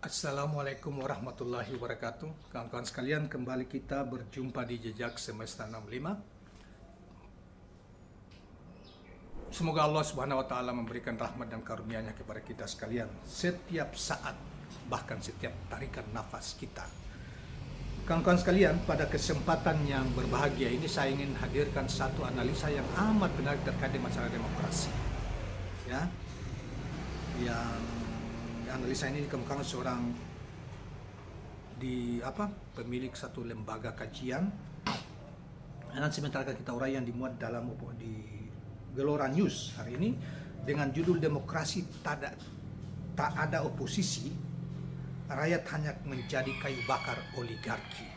Assalamualaikum warahmatullahi wabarakatuh. Kawan-kawan sekalian, kembali kita berjumpa di Jejak Semesta 65. Semoga Allah Subhanahu wa taala memberikan rahmat dan karunia-Nya kepada kita sekalian setiap saat, bahkan setiap tarikan nafas kita. Kawan-kawan sekalian, pada kesempatan yang berbahagia ini saya ingin hadirkan satu analisa yang amat benar terkait dengan masalah demokrasi. Ya. Yang analisa ini dikemukakan seorang pemilik satu lembaga kajian. Dan sementara kita uraian dimuat dalam di Gelora News hari ini dengan judul demokrasi tak ada oposisi, rakyat hanya menjadi kayu bakar oligarki.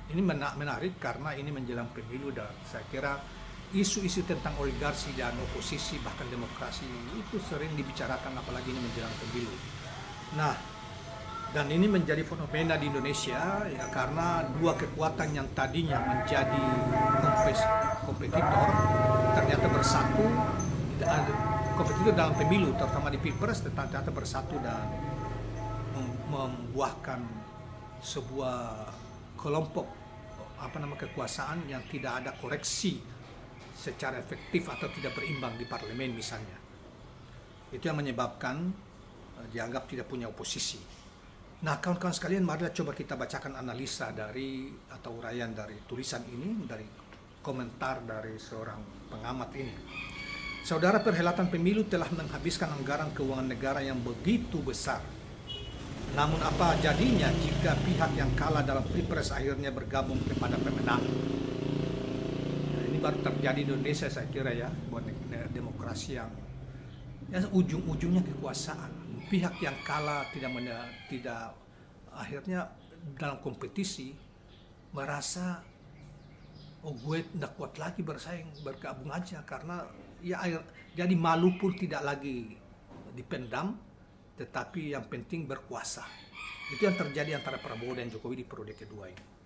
Ini menarik karena ini menjelang pemilu dan saya kira isu-isu tentang oligarki dan oposisi bahkan demokrasi itu sering dibicarakan, apalagi ini menjelang pemilu. Nah, dan ini menjadi fenomena di Indonesia ya, karena dua kekuatan yang tadinya menjadi kompetitor ternyata bersatu. Kompetitor dalam pemilu terutama di Pilpres ternyata bersatu dan membuahkan sebuah kelompok kekuasaan yang tidak ada koreksi secara efektif atau tidak berimbang di parlemen misalnya. Itu yang menyebabkan dianggap tidak punya oposisi. Nah, kawan-kawan sekalian, marilah coba kita bacakan analisa dari atau uraian dari tulisan ini, dari komentar dari seorang pengamat ini. Saudara, perhelatan pemilu telah menghabiskan anggaran keuangan negara yang begitu besar. Namun apa jadinya jika pihak yang kalah dalam Pilpres akhirnya bergabung kepada pemenang? Baru terjadi di Indonesia, saya kira ya, buat demokrasi yang ujung-ujungnya kekuasaan. Pihak yang kalah tidak akhirnya dalam kompetisi merasa gue tidak kuat lagi bersaing, bergabung aja karena ya jadi malu pun tidak lagi dipendam, tetapi yang penting berkuasa. Itu yang terjadi antara Prabowo dan Jokowi di periode kedua ini.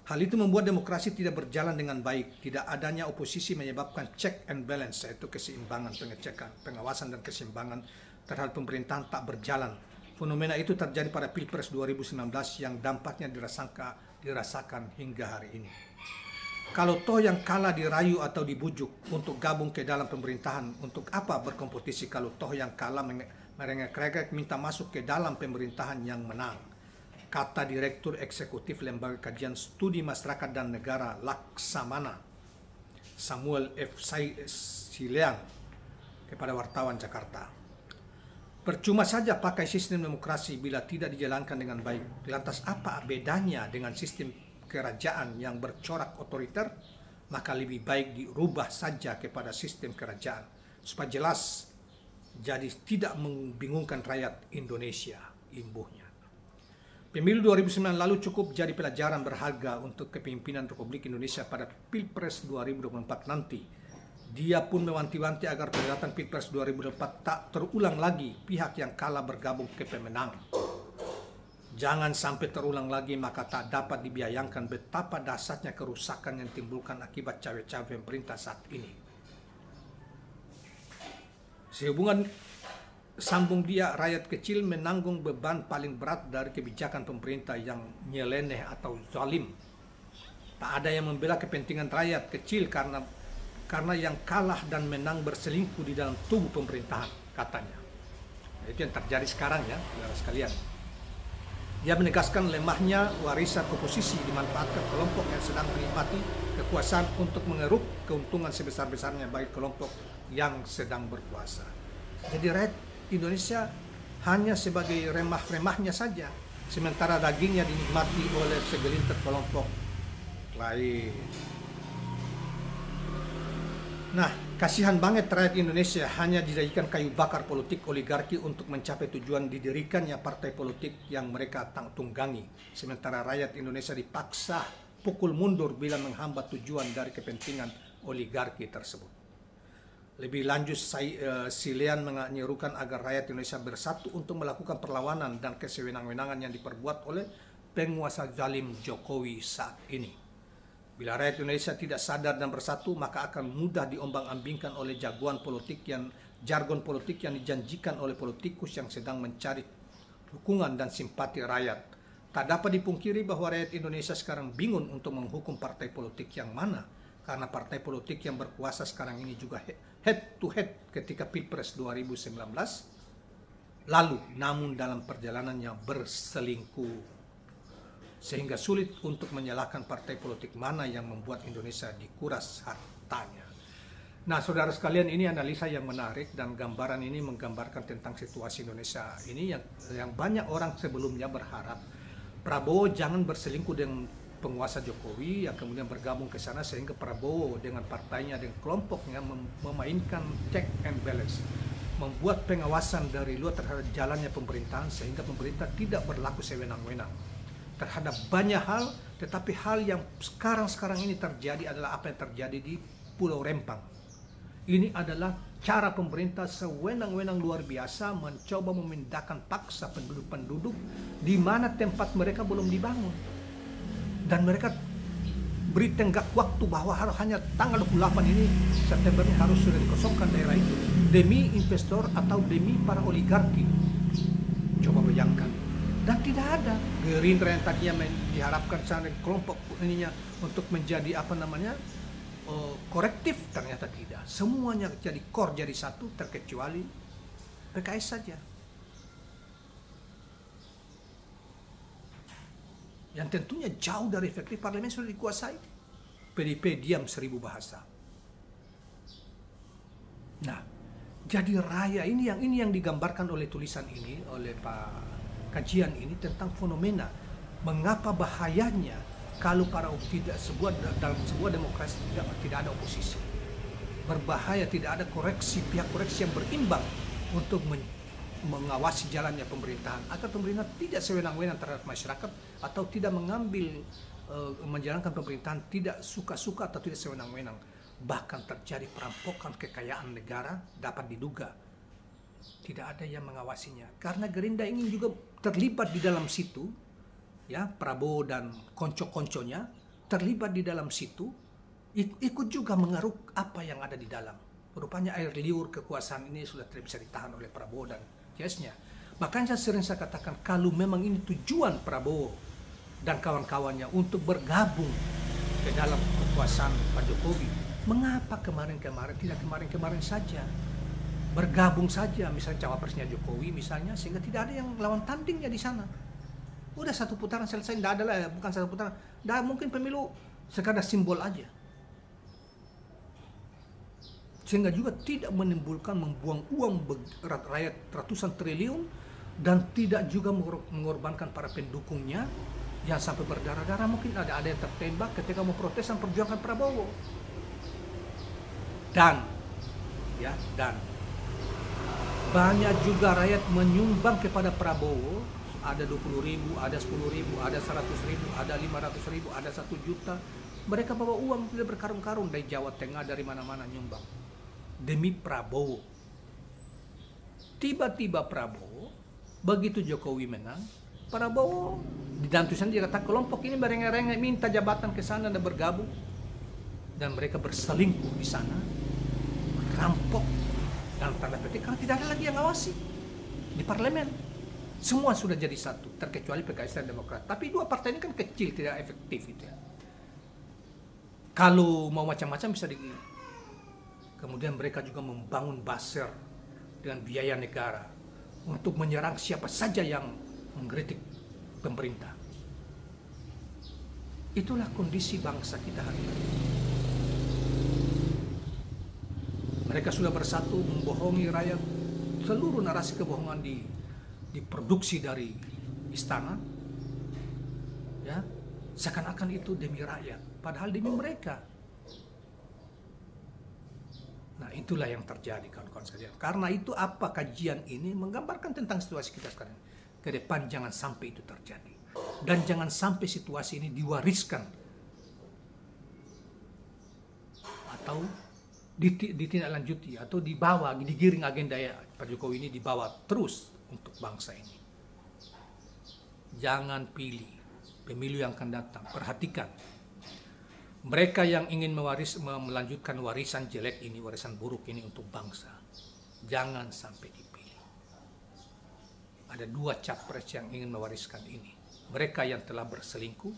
Hal itu membuat demokrasi tidak berjalan dengan baik. Tidak adanya oposisi menyebabkan check and balance, yaitu keseimbangan, pengecekan, pengawasan dan keseimbangan terhadap pemerintahan tak berjalan. Fenomena itu terjadi pada Pilpres 2019 yang dampaknya dirasakan hingga hari ini. Kalau toh yang kalah dirayu atau dibujuk untuk gabung ke dalam pemerintahan, untuk apa berkompetisi kalau toh yang kalah merengek-rengek minta masuk ke dalam pemerintahan yang menang? Kata Direktur Eksekutif Lembaga Kajian Studi Masyarakat dan Negara Laksamana Samuel F. Sileang kepada wartawan Jakarta. Percuma saja pakai sistem demokrasi bila tidak dijalankan dengan baik. Lantas apa bedanya dengan sistem kerajaan yang bercorak otoriter? Maka lebih baik dirubah saja kepada sistem kerajaan supaya jelas, jadi tidak membingungkan rakyat Indonesia, imbuhnya. Pemilu 2009 lalu cukup jadi pelajaran berharga untuk kepemimpinan Republik Indonesia pada Pilpres 2024 nanti. Dia pun mewanti-wanti agar perhelatan Pilpres 2024 tak terulang lagi pihak yang kalah bergabung ke pemenang. Jangan sampai terulang lagi, maka tak dapat dibayangkan betapa dahsyatnya kerusakan yang timbulkan akibat cawe-cawe pemerintah saat ini. Sehubungan sambung dia, rakyat kecil menanggung beban paling berat dari kebijakan pemerintah yang nyeleneh atau zalim. Tak ada yang membela kepentingan rakyat kecil karena yang kalah dan menang berselingkuh di dalam tubuh pemerintahan, katanya. Itu yang terjadi sekarang ya, saudara sekalian. Dia menegaskan lemahnya warisan oposisi dimanfaatkan kelompok yang sedang menikmati kekuasaan untuk mengeruk keuntungan sebesar-besarnya bagi kelompok yang sedang berkuasa. Jadi rakyat Indonesia hanya sebagai remah-remahnya saja, sementara dagingnya dinikmati oleh segelintir kelompok lain. Nah, kasihan banget rakyat Indonesia hanya dijadikan kayu bakar politik oligarki untuk mencapai tujuan didirikannya partai politik yang mereka tunggangi, sementara rakyat Indonesia dipaksa pukul mundur bila menghambat tujuan dari kepentingan oligarki tersebut. Lebih lanjut, Silean menyerukan agar rakyat Indonesia bersatu untuk melakukan perlawanan dan kesewenang-wenangan yang diperbuat oleh penguasa zalim Jokowi saat ini. Bila rakyat Indonesia tidak sadar dan bersatu, maka akan mudah diombang-ambingkan oleh jargon politik yang dijanjikan oleh politikus yang sedang mencari dukungan dan simpati rakyat. Tak dapat dipungkiri bahwa rakyat Indonesia sekarang bingung untuk menghukum partai politik yang mana, karena partai politik yang berkuasa sekarang ini juga head to head ketika Pilpres 2019 lalu, namun dalam perjalanannya berselingkuh, sehingga sulit untuk menyalahkan partai politik mana yang membuat Indonesia dikuras hartanya. Nah, saudara sekalian, ini analisa yang menarik dan gambaran ini menggambarkan tentang situasi Indonesia ini yang banyak orang sebelumnya berharap Prabowo jangan berselingkuh dengan penguasa Jokowi yang kemudian bergabung ke sana, sehingga Prabowo dengan partainya dan kelompoknya memainkan check and balance, membuat pengawasan dari luar terhadap jalannya pemerintahan, sehingga pemerintah tidak berlaku sewenang-wenang terhadap banyak hal. Tetapi hal yang sekarang ini terjadi adalah apa yang terjadi di Pulau Rempang. Ini adalah cara pemerintah sewenang-wenang luar biasa mencoba memindahkan paksa penduduk-penduduk di mana tempat mereka belum dibangun. Dan mereka beri tenggak waktu bahwa hanya tanggal 28 ini September ini harus sudah dikosongkan daerah itu demi investor atau demi para oligarki. Coba bayangkan. Dan tidak ada Gerindra yang tadinya diharapkan sana kelompok ininya untuk menjadi korektif, ternyata tidak. Semuanya jadi core, jadi satu, terkecuali PKS saja. Yang tentunya jauh dari efektif. Parlemen sudah dikuasai. PDIP diam 1000 bahasa. Nah, jadi raya ini yang digambarkan oleh tulisan ini, oleh kajian ini tentang fenomena mengapa bahayanya kalau dalam sebuah demokrasi tidak ada oposisi. Berbahaya tidak ada pihak koreksi yang berimbang untuk mengawasi jalannya pemerintahan, agar pemerintah tidak sewenang-wenang terhadap masyarakat atau tidak menjalankan pemerintahan tidak suka-suka atau tidak sewenang-wenang. Bahkan terjadi perampokan kekayaan negara dapat diduga. Tidak ada yang mengawasinya. Karena Gerindra ingin juga terlibat di dalam situ, ya, Prabowo dan konco-konconya terlibat di dalam situ, ikut juga mengeruk apa yang ada di dalam. Rupanya air liur kekuasaan ini sudah tidak bisa ditahan oleh Prabowo dan yes-nya. Makanya saya katakan, kalau memang ini tujuan Prabowo dan kawan-kawannya untuk bergabung ke dalam kekuasaan Pak Jokowi, mengapa tidak kemarin saja bergabung saja, misalnya cawapresnya Jokowi misalnya, sehingga tidak ada yang lawan tandingnya di sana. Udah satu putaran selesai, tidak ada lah, bukan satu putaran, tidak mungkin pemilu sekadar simbol aja. Sehingga juga tidak menimbulkan membuang uang rakyat ratusan triliun, dan tidak juga mengorbankan para pendukungnya yang sampai berdarah-darah. Mungkin ada yang tertembak ketika mau protes dan perjuangan Prabowo. Dan banyak juga rakyat menyumbang kepada Prabowo. Ada 20.000, ada 10.000, ada 100.000, ada 500.000, ada 1 juta. Mereka bawa uang tidak berkarung-karung dari Jawa Tengah, dari mana-mana nyumbang demi Prabowo. Tiba-tiba Prabowo, begitu Jokowi menang, Prabowo di dalam tulisan dia kata kelompok ini merengek-rengek minta jabatan ke sana dan bergabung, dan mereka berselingkuh di sana, rampok dalam tanda petik, karena tidak ada lagi yang ngawasi di parlemen. Semua sudah jadi satu, terkecuali PKS dan Demokrat. Tapi dua partai ini kan kecil, tidak efektif itu ya. Kalau mau macam-macam bisa Kemudian mereka juga membangun buzzer dengan biaya negara untuk menyerang siapa saja yang mengkritik pemerintah. Itulah kondisi bangsa kita hari ini. Mereka sudah bersatu membohongi rakyat. Seluruh narasi kebohongan diproduksi dari istana, ya, seakan-akan itu demi rakyat, padahal demi mereka. Nah, itulah yang terjadi kawan-kawan sekalian. Karena itu apa kajian ini menggambarkan tentang situasi kita sekarang. Ke depan jangan sampai itu terjadi. Dan jangan sampai situasi ini diwariskan atau ditindaklanjuti atau dibawa, digiring agenda Pak Jokowi ini dibawa terus untuk bangsa ini. Jangan pilih pemilu yang akan datang. Perhatikan. Mereka yang ingin melanjutkan warisan jelek ini, warisan buruk ini untuk bangsa, jangan sampai dipilih. ada dua capres yang ingin mewariskan ini. Mereka yang telah berselingkuh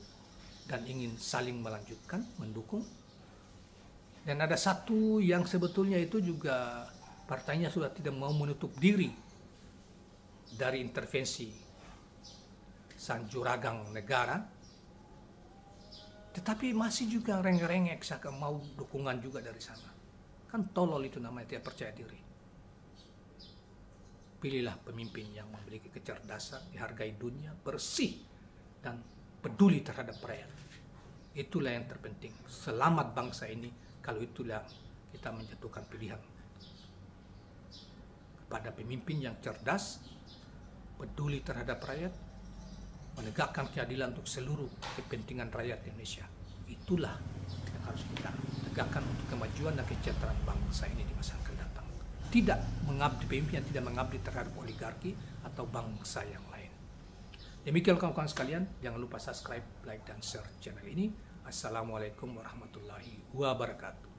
dan ingin saling melanjutkan, mendukung. Dan ada satu yang sebetulnya itu juga partainya sudah tidak mau menutup diri dari intervensi sang juragan negara, tetapi masih juga rengek-rengek mau dukungan juga dari sana. Kan tolol itu namanya, tidak percaya diri. Pilihlah pemimpin yang memiliki kecerdasan, dihargai dunia, bersih, dan peduli terhadap rakyat. Itulah yang terpenting. Selamat bangsa ini kalau itulah kita menjatuhkan pilihan kepada pemimpin yang cerdas, peduli terhadap rakyat, menegakkan keadilan untuk seluruh kepentingan rakyat Indonesia. Itulah yang harus kita tegakkan untuk kemajuan dan kesejahteraan bangsa ini di masa akan datang. Tidak mengabdi, pemimpin yang tidak mengabdi terhadap oligarki atau bangsa yang lain. Demikian kawan-kawan sekalian, jangan lupa subscribe, like, dan share channel ini. Assalamualaikum warahmatullahi wabarakatuh.